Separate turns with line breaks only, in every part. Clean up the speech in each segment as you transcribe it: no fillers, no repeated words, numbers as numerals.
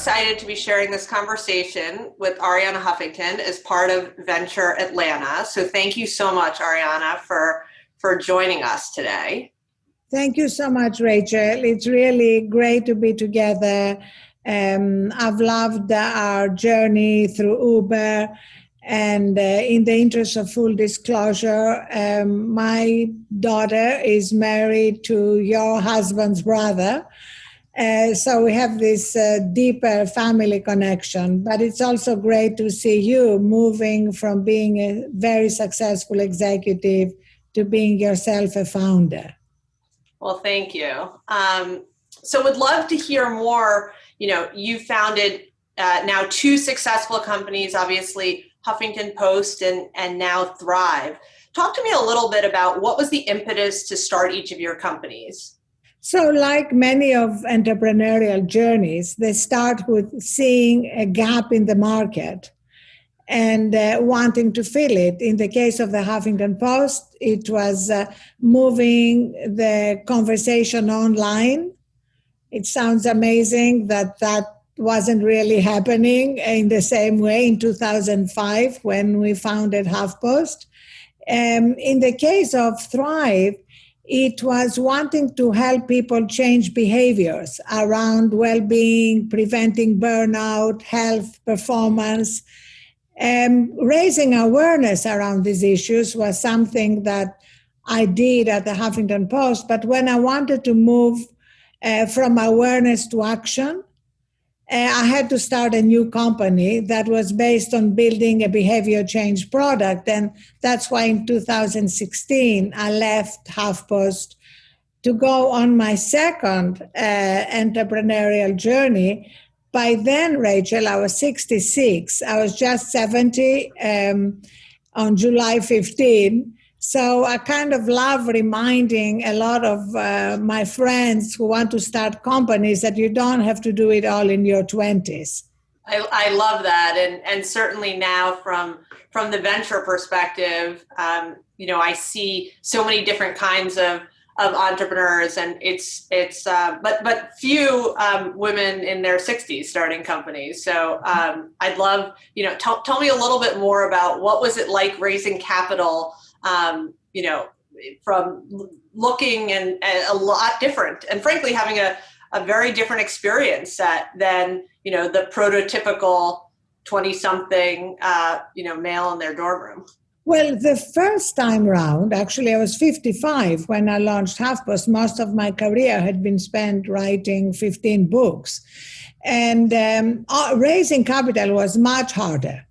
excited to be sharing this conversation with Arianna Huffington as part of Venture Atlanta. So thank you so much, Arianna, for joining us today.
Thank you so much, Rachel. It's really great to be together. I've loved our journey through Uber. And in the interest of full disclosure, my daughter is married to your husband's brother. So we have this deeper family connection. But it's also great to see you moving from being a very successful executive to being yourself a founder.
Well, thank you. So would love to hear more. You know, you founded now two successful companies, obviously, Huffington Post and now Thrive. Talk to me a little bit about what was the impetus to start each of your companies?
So like many of entrepreneurial journeys, they start with seeing a gap in the market and wanting to fill it. In the case of the Huffington Post, it was moving the conversation online. It sounds amazing that wasn't really happening in the same way in 2005 when we founded HuffPost. In the case of Thrive, it was wanting to help people change behaviors around well-being, preventing burnout, health, performance. Raising awareness around these issues was something that I did at the Huffington Post. But when I wanted to move from awareness to action, I had to start a new company that was based on building a behavior change product. And that's why in 2016, I left HuffPost to go on my second entrepreneurial journey. By then, Rachel, I was 66. I was just 70 on July 15. So I kind of love reminding a lot of my friends who want to start companies that you don't have to do it all in your 20s.
I love that. And certainly now from the venture perspective, I see so many different kinds of entrepreneurs, and but few women in their 60s starting companies. So I'd love, tell me a little bit more about what was it like raising capital, from looking and a lot different, and frankly having a very different experience set than the prototypical 20-something male in their dorm room.
Well, the first time round, actually, I was 55 when I launched HuffPost. Most of my career had been spent writing 15 books. And raising capital was much harder.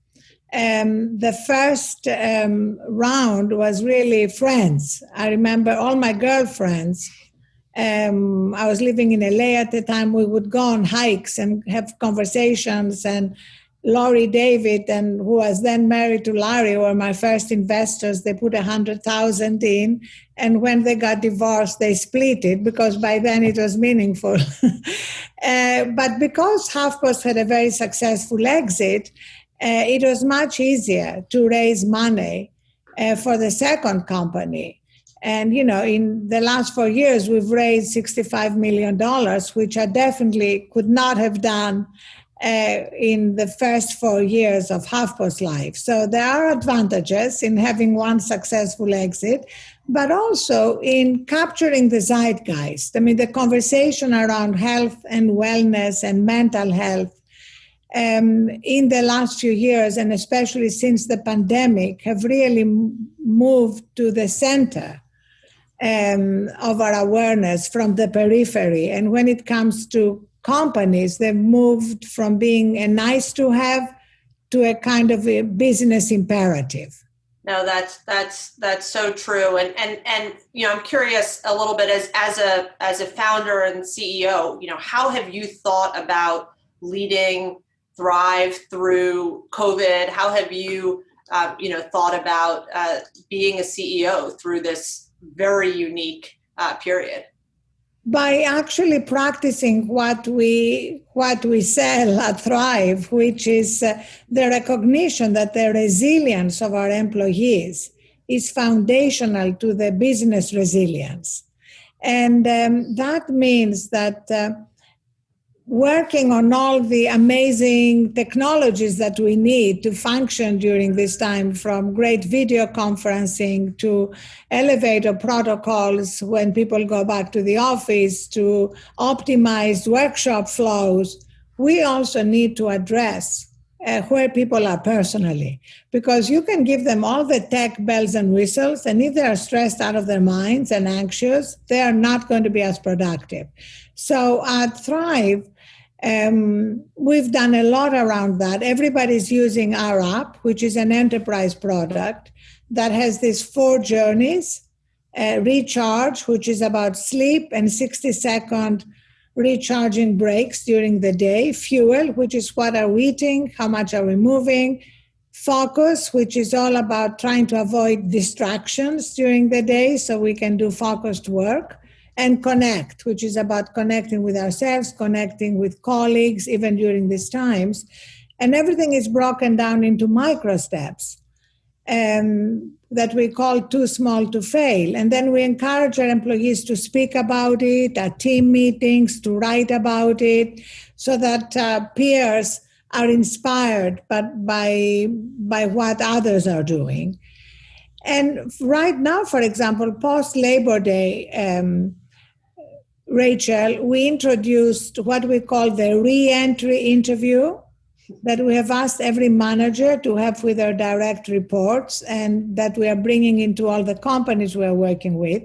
The first round was really friends. I remember all my girlfriends. I was living in LA at the time. We would go on hikes and have conversations, and Laurie David, and who was then married to Larry, were my first investors. They put $100,000 in, and when they got divorced, they split it because by then it was meaningful. But because HuffPost had a very successful exit, it was much easier to raise money for the second company. And, in the last 4 years, we've raised $65 million, which I definitely could not have done in the first 4 years of HuffPost life. So there are advantages in having one successful exit, but also in capturing the zeitgeist. I mean, the conversation around health and wellness and mental health in the last few years, and especially since the pandemic, have really moved to the center of our awareness from the periphery. And when it comes to companies, they've moved from being a nice to have to a kind of a business imperative.
No, that's so true. And I'm curious a little bit as a founder and CEO, how have you thought about leading Thrive through COVID? How have you thought about being a CEO through this very unique period?
By actually practicing what we sell at Thrive, which is the recognition that the resilience of our employees is foundational to the business resilience. And that means that working on all the amazing technologies that we need to function during this time, from great video conferencing to elevator protocols when people go back to the office to optimized workshop flows, we also need to address where people are personally, because you can give them all the tech bells and whistles, and if they are stressed out of their minds and anxious, they are not going to be as productive. So at Thrive, we've done a lot around that. Everybody's using our app, which is an enterprise product that has these 4 journeys: recharge, which is about sleep and 60-second recharging breaks during the day; fuel, which is what are we eating, how much are we moving; focus, which is all about trying to avoid distractions during the day so we can do focused work; and connect, which is about connecting with ourselves, connecting with colleagues, even during these times. And everything is broken down into micro steps that we call too small to fail. And then we encourage our employees to speak about it at team meetings, to write about it, so that peers are inspired by what others are doing. And right now, for example, post-Labor Day, Rachel, we introduced what we call the re-entry interview that we have asked every manager to have with their direct reports, and that we are bringing into all the companies we are working with.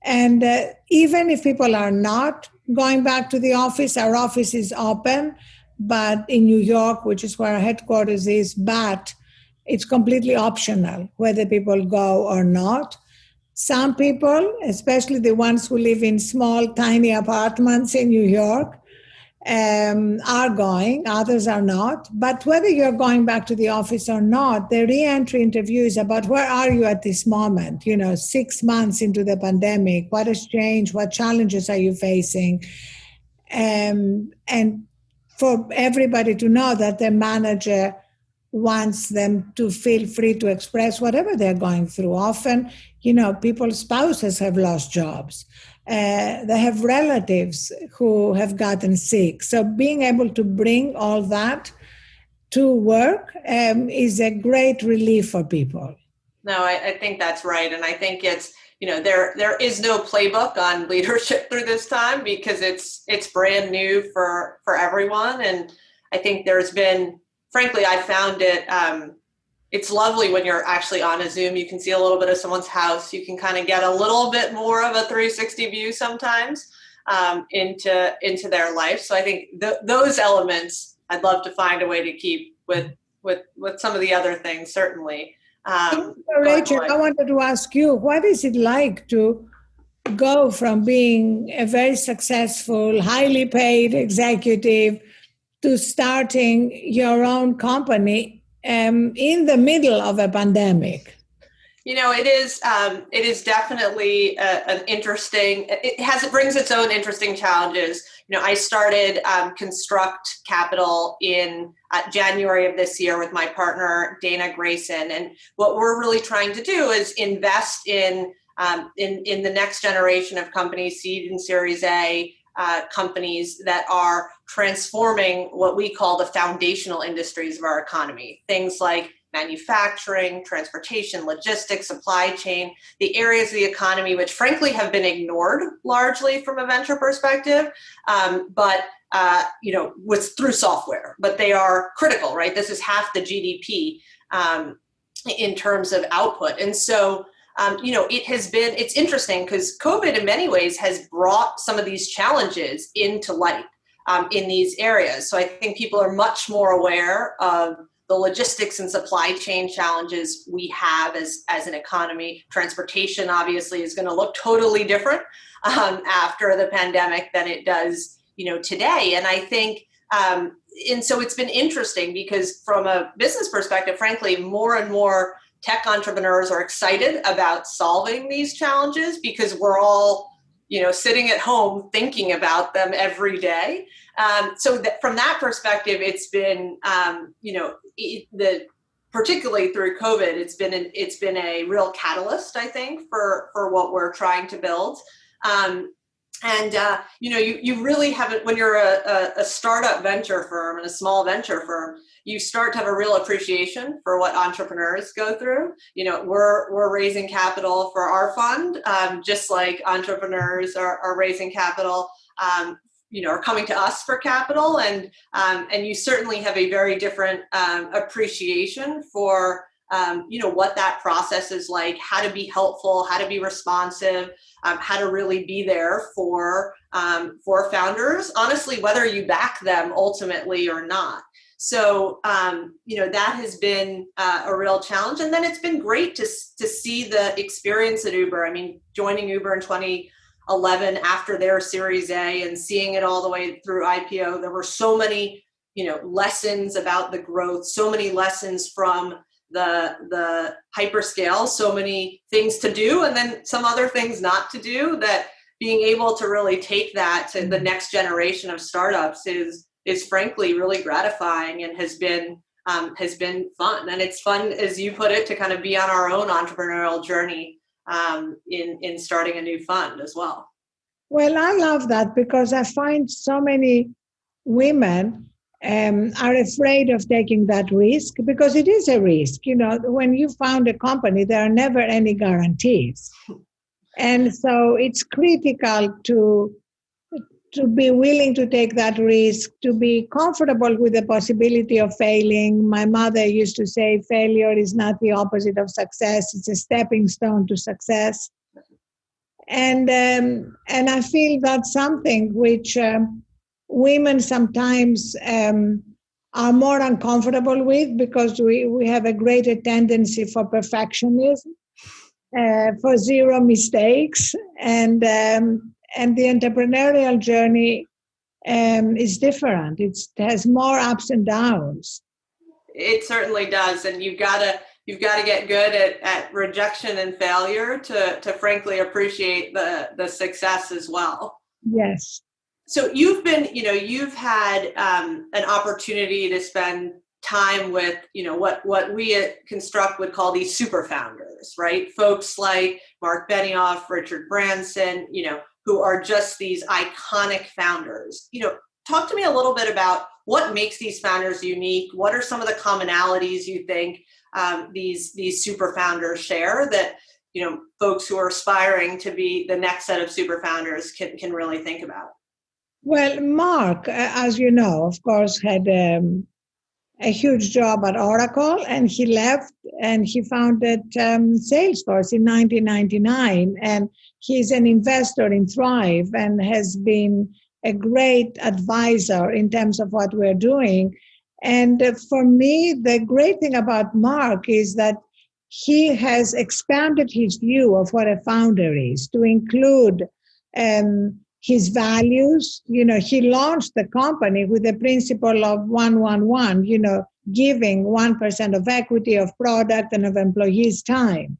And even if people are not going back to the office, our office is open, but in New York, which is where our headquarters is, but it's completely optional whether people go or not. Some people, especially the ones who live in small, tiny apartments in New York, are going, others are not. But whether you're going back to the office or not, the re-entry interview is about where are you at this moment, 6 months into the pandemic, what has changed, what challenges are you facing? And for everybody to know that the manager wants them to feel free to express whatever they're going through. Often, people's spouses have lost jobs. They have relatives who have gotten sick. So being able to bring all that to work is a great relief for people.
No, I think that's right. And I think it's, there is no playbook on leadership through this time, because it's brand new for everyone. And I think there's been, frankly, I found it, it's lovely when you're actually on a Zoom. You can see a little bit of someone's house. You can kind of get a little bit more of a 360 view sometimes into their life. So I think those elements I'd love to find a way to keep with some of the other things, certainly.
Rachel, I wanted to ask you, what is it like to go from being a very successful, highly paid executive to starting your own company in the middle of a pandemic?
It is definitely an interesting. It brings its own interesting challenges. I started Construct Capital in January of this year with my partner Dana Grayson, and what we're really trying to do is invest in the next generation of companies, seed and Series A companies that are transforming what we call the foundational industries of our economy. Things like manufacturing, transportation, logistics, supply chain, the areas of the economy which frankly have been ignored largely from a venture perspective, but through software, but they are critical, right? This is half the GDP in terms of output. And so it's interesting because COVID in many ways has brought some of these challenges into light in these areas. So I think people are much more aware of the logistics and supply chain challenges we have as an economy. Transportation obviously is going to look totally different after the pandemic than it does, today. And I think, and so it's been interesting because from a business perspective, frankly, more and more tech entrepreneurs are excited about solving these challenges because we're all, sitting at home thinking about them every day. So from that perspective, it's been, particularly through COVID, it's been a real catalyst, I think, for what we're trying to build. And you really haven't, when you're a startup venture firm and a small venture firm, you start to have a real appreciation for what entrepreneurs go through. We're raising capital for our fund, just like entrepreneurs are raising capital, are coming to us for capital, and you certainly have a very different appreciation for what that process is like, how to be helpful, how to be responsive, how to really be there for founders, honestly, whether you back them ultimately or not. So, that has been a real challenge. And then it's been great to see the experience at Uber. I mean, joining Uber in 2011 after their Series A and seeing it all the way through IPO, there were so many, lessons about the growth, so many lessons from the hyperscale, so many things to do and then some other things not to do, that being able to really take that to the next generation of startups is frankly really gratifying and has been fun. And it's fun, as you put it, to kind of be on our own entrepreneurial journey in starting a new fund as well.
Well, I love that because I find so many women are afraid of taking that risk, because it is a risk. When you found a company, there are never any guarantees. And so it's critical to be willing to take that risk, to be comfortable with the possibility of failing. My mother used to say, failure is not the opposite of success, it's a stepping stone to success. And I feel that's something which women sometimes are more uncomfortable with, because we have a greater tendency for perfectionism, for zero mistakes, and the entrepreneurial journey is different. It has more ups and downs.
It certainly does, and you've got to get good at rejection and failure to frankly appreciate the success as well.
Yes.
So you've had an opportunity to spend time with, what we at Construct would call these super founders, right? Folks like Mark Benioff, Richard Branson, who are just these iconic founders. Talk to me a little bit about what makes these founders unique. What are some of the commonalities you think these super founders share that, folks who are aspiring to be the next set of super founders can really think about?
Well, Mark, as you know, of course, had a huge job at Oracle, and he left and he founded Salesforce in 1999. And he's an investor in Thrive and has been a great advisor in terms of what we're doing. And for me, the great thing about Mark is that he has expanded his view of what a founder is to include his values. He launched the company with the principle of 1-1-1, giving 1% of equity, of product, and of employees' time.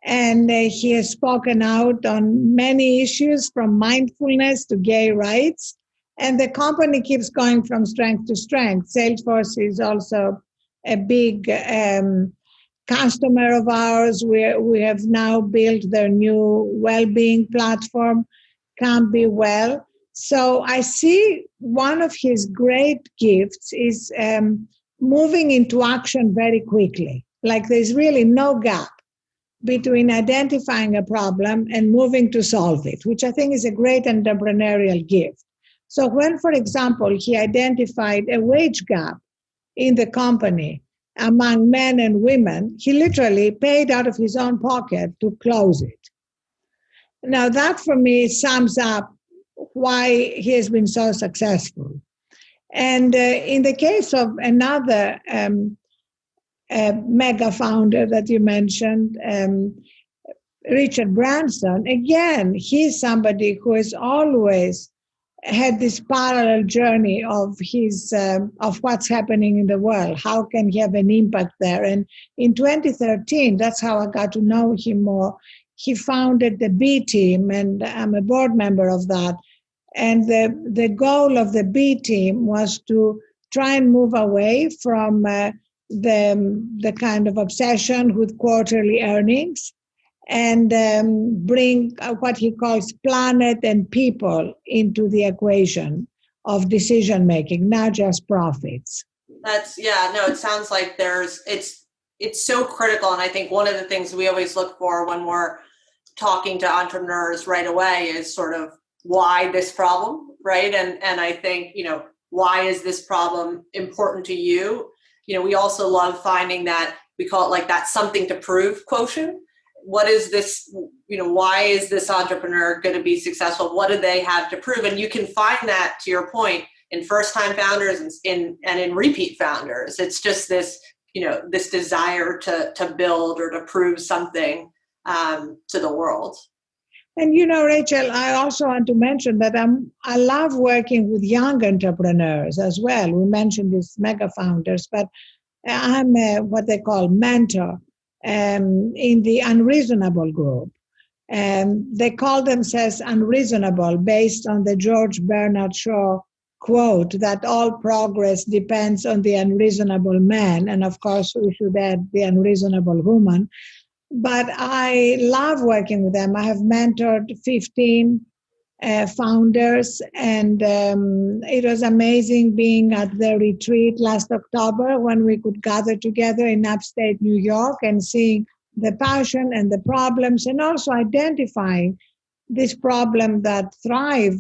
And he has spoken out on many issues, from mindfulness to gay rights. And the company keeps going from strength to strength. Salesforce is also a big customer of ours. We have now built their new well-being platform, Can't Be Well. So I see one of his great gifts is moving into action very quickly. Like there's really no gap between identifying a problem and moving to solve it, which I think is a great entrepreneurial gift. So when, for example, he identified a wage gap in the company among men and women, he literally paid out of his own pocket to close it. Now, that for me sums up why he has been so successful. And in the case of another mega founder that you mentioned, Richard Branson, again, he's somebody who has always had this parallel journey of of what's happening in the world. How can he have an impact there? And in 2013, that's how I got to know him more. He founded the B Team, and I'm a board member of that. And the goal of the B Team was to try and move away from the kind of obsession with quarterly earnings and bring what he calls planet and people into the equation of decision making, not just profits.
It sounds like it's so critical. And I think one of the things we always look for when we're talking to entrepreneurs right away is sort of why this problem, right? And I think, why is this problem important to you? We also love finding that, we call it like that something to prove quotient. What is this, why is this entrepreneur going to be successful? What do they have to prove? And you can find that, to your point, in first-time founders and in repeat founders. It's just this, this desire to build or to prove something to the world.
And Rachel, I also want to mention that I love working with young entrepreneurs as well. We mentioned these mega founders, but I'm what they call mentor in the unreasonable group. They call themselves unreasonable based on the George Bernard Shaw quote that all progress depends on the unreasonable man. And of course, we should add the unreasonable woman. But I love working with them. I have mentored 15 founders, and it was amazing being at the retreat last October when we could gather together in upstate New York and seeing the passion and the problems, and also identifying this problem that Thrive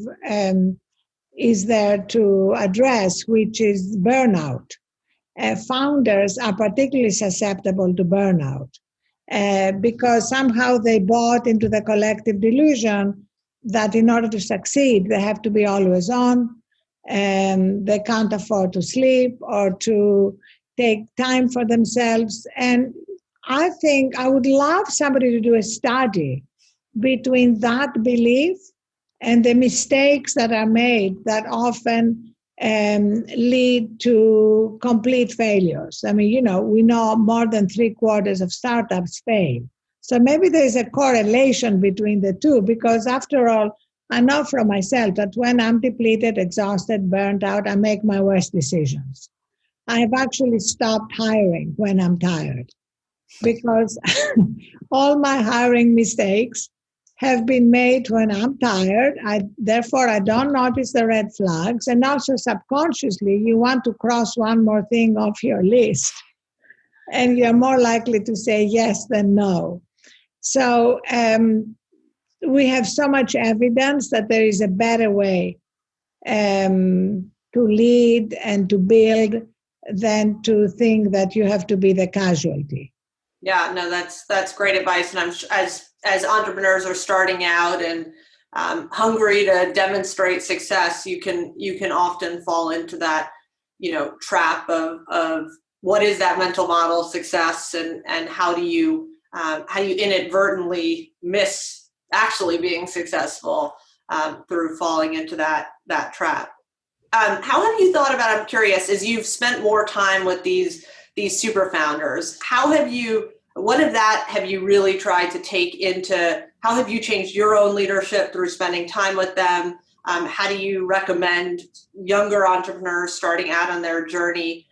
is there to address, which is burnout. Founders are particularly susceptible to burnout. Because somehow they bought into the collective delusion that in order to succeed, they have to be always on, and they can't afford to sleep or to take time for themselves. And I think I would love somebody to do a study between that belief and the mistakes that are made that often lead to complete failures. I mean, we know more than 3/4 of startups fail. So maybe there's a correlation between the two, because after all, I know from myself that when I'm depleted, exhausted, burnt out, I make my worst decisions. I've actually stopped hiring when I'm tired, because all my hiring mistakes have been made when I'm tired. Therefore, I don't notice the red flags. And also subconsciously, you want to cross one more thing off your list. And you're more likely to say yes than no. So we have so much evidence that there is a better way to lead and to build than to think that you have to be the casualty.
Yeah, no, that's great advice. And I'm as entrepreneurs are starting out and hungry to demonstrate success, you can often fall into that, trap of what is that mental model of success, and how do you inadvertently miss actually being successful through falling into that trap. How have you thought about, I'm curious, as you've spent more time with these super founders, what of that have you really tried to take into, how have you changed your own leadership through spending time with them? How do you recommend younger entrepreneurs starting out on their journey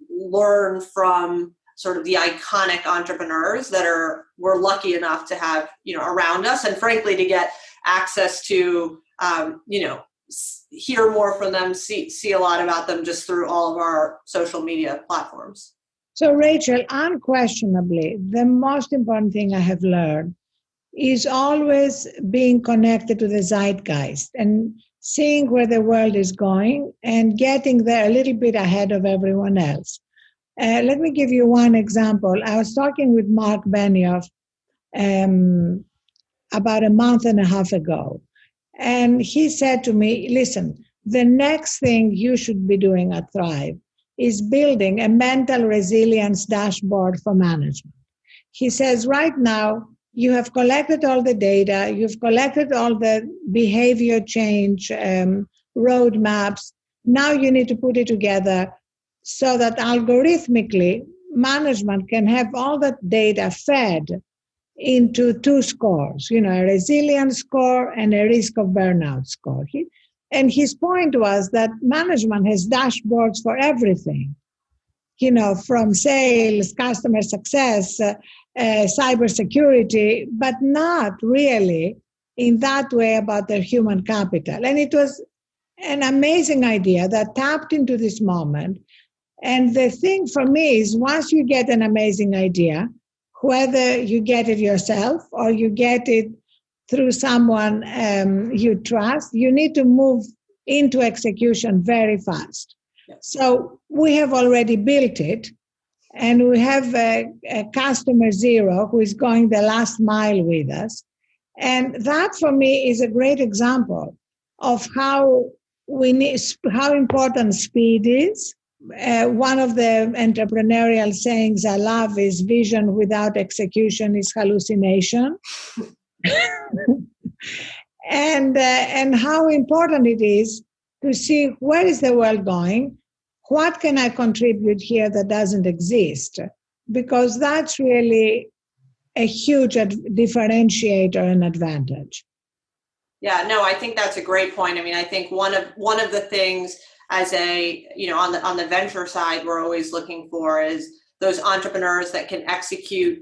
learn from sort of the iconic entrepreneurs that we're lucky enough to have, around us, and frankly, to get access to, hear more from them, see a lot about them just through all of our social media platforms?
So, Rachel, unquestionably, the most important thing I have learned is always being connected to the zeitgeist and seeing where the world is going and getting there a little bit ahead of everyone else. Let me give you one example. I was talking with Mark Benioff about a month and a half ago, and he said to me, listen, the next thing you should be doing at Thrive is building a mental resilience dashboard for management. He says, right now, you have collected all the data, you've collected all the behavior change roadmaps. Now you need to put it together so that algorithmically management can have all that data fed into two scores, a resilience score and a risk of burnout score. And his point was that management has dashboards for everything, from sales, customer success, cybersecurity, but not really in that way about their human capital. And it was an amazing idea that tapped into this moment. And the thing for me is once you get an amazing idea, whether you get it yourself or you get it through someone you trust, you need to move into execution very fast. So we have already built it, and we have a customer zero who is going the last mile with us. And that for me is a great example of how important speed is. One of the entrepreneurial sayings I love is vision without execution is hallucination. and how important it is to see where is the world going, what can I contribute here that doesn't exist, because that's really a huge differentiator and advantage.
Yeah, no, I think that's a great point. I mean, I think one of the things as on the venture side we're always looking for is those entrepreneurs that can execute,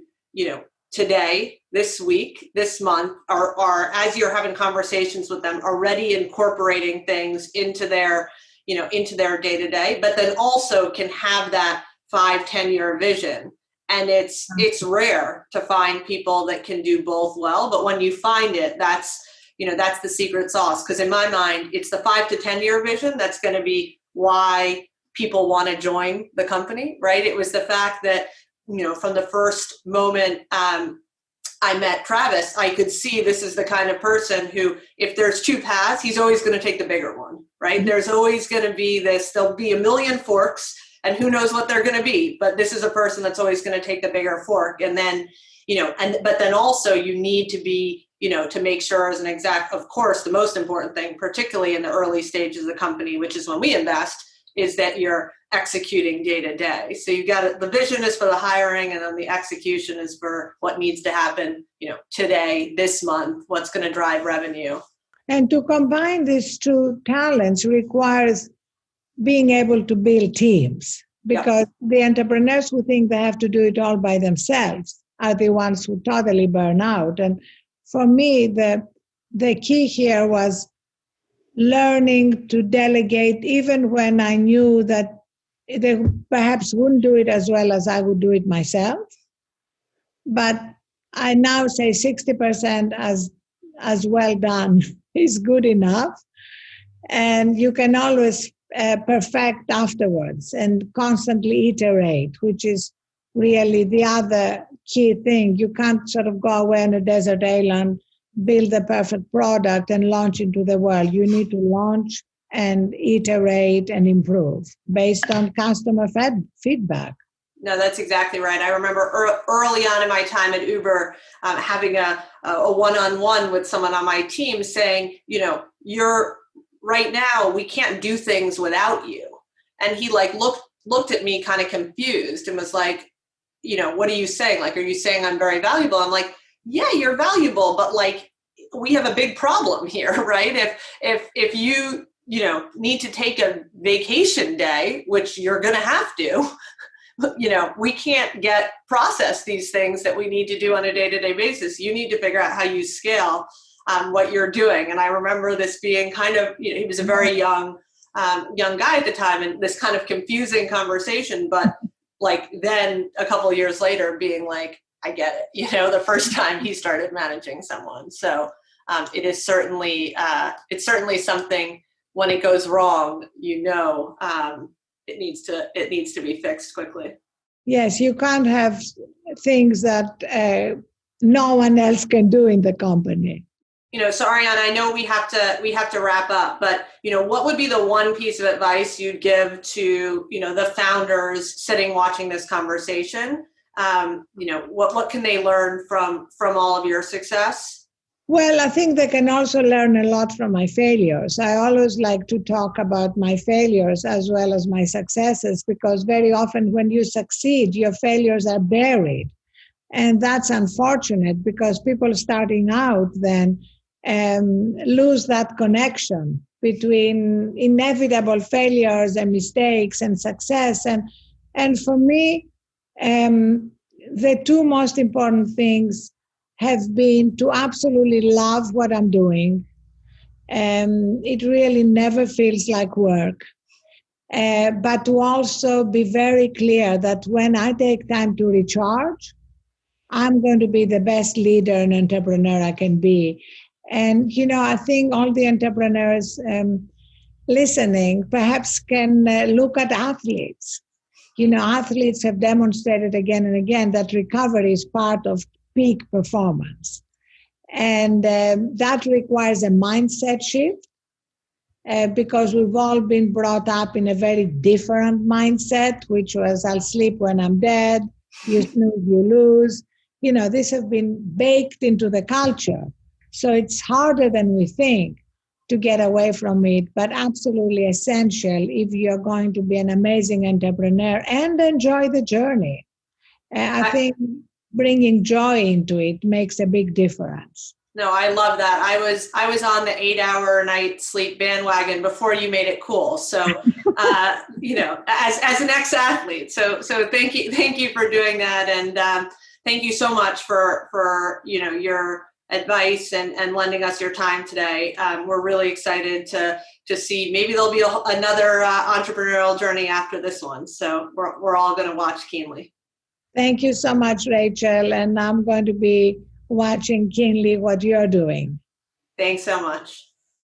today, this week, this month, are as you're having conversations with them, already incorporating things into their day-to-day, but then also can have that 5-10 year vision. And it's rare to find people that can do both well, but when you find it, that's the secret sauce. Because in my mind, it's the 5 to 10 year vision that's going to be why people want to join the company, right? It was the fact that, from the first moment I met Travis, I could see this is the kind of person who, if there's two paths, he's always going to take the bigger one, right? Mm-hmm. There's always going to be there'll be a million forks, and who knows what they're going to be, but this is a person that's always going to take the bigger fork. And then, but then also you need to be, to make sure as an exec, of course, the most important thing, particularly in the early stages of the company, which is when we invest, is that you're executing day to day. So you got the vision is for the hiring, and then the execution is for what needs to happen, today, this month, what's going to drive revenue.
And to combine these two talents requires being able to build teams, because the entrepreneurs who think they have to do it all by themselves are the ones who totally burn out. And for me, the key here was learning to delegate, even when I knew that they perhaps wouldn't do it as well as I would do it myself. But I now say 60% as well done is good enough. And you can always perfect afterwards and constantly iterate, which is really the other key thing. You can't sort of go away on a desert island, build the perfect product and launch into the world. You need to launch and iterate and improve based on customer feedback.
No, that's exactly right. I remember early on in my time at Uber, having a one-on-one with someone on my team saying, you're right now, we can't do things without you. And he looked at me kind of confused and was like, what are you saying? Like, are you saying I'm very valuable? I'm like, yeah, you're valuable, but we have a big problem here, right? If you, need to take a vacation day, which you're going to have to, we can't process these things that we need to do on a day-to-day basis. You need to figure out how you scale what you're doing. And I remember this being kind of, he was a very young guy at the time, and this kind of confusing conversation, but then a couple of years later being like, I get it, the first time he started managing someone. So it is certainly, it's certainly something when it goes wrong, it needs to be fixed quickly.
Yes, you can't have things that no one else can do in the company.
So Ariana, I know we have to wrap up, but what would be the one piece of advice you'd give to the founders sitting watching this conversation? What can they learn from all of your success?
Well, I think they can also learn a lot from my failures. I always like to talk about my failures as well as my successes, because very often when you succeed, your failures are buried. And that's unfortunate, because people starting out then lose that connection between inevitable failures and mistakes and success. And for me, the two most important things have been to absolutely love what I'm doing. It really never feels like work. But to also be very clear that when I take time to recharge, I'm going to be the best leader and entrepreneur I can be. And, I think all the entrepreneurs listening perhaps can look at athletes. Athletes have demonstrated again and again that recovery is part of peak performance. And that requires a mindset shift because we've all been brought up in a very different mindset, which was, I'll sleep when I'm dead, you snooze, you lose. These have been baked into the culture. So it's harder than we think to get away from it, but absolutely essential if you're going to be an amazing entrepreneur and enjoy the journey. I think bringing joy into it makes a big difference.
No, I love that. I was on the 8-hour a night sleep bandwagon before you made it cool. So, as an ex-athlete. So thank you for doing that, and thank you so much for your advice and lending us your time today. We're really excited to see, maybe there'll be another entrepreneurial journey after this one. So we're all going to watch keenly.
Thank you so much, Rachel. And I'm going to be watching keenly what you're doing.
Thanks so much.